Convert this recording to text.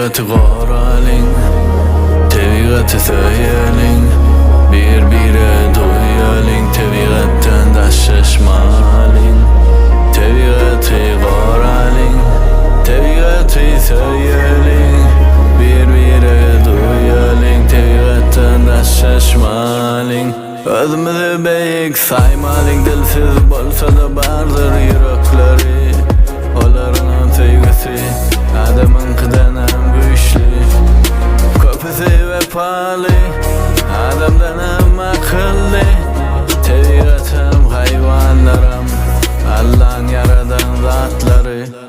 Tebigatı qoraling, tebigatı söyleling, bir-bire duyaling, tebigatdan daşşaşmaling. Tebigatı qoraling, tebigatı söyleling, bir-bire duyaling, tebigatdan daşşaşmaling. Özümüzü beyik saymaling, dilsiz bolsa da bardır yürekleri. Olarının sevgisi adamınkidan hem güçlü. Köpüsü vefalı, adamdan hem akıllı. Tebigatam hayvanlarım, Allah'ın yaradan zatları.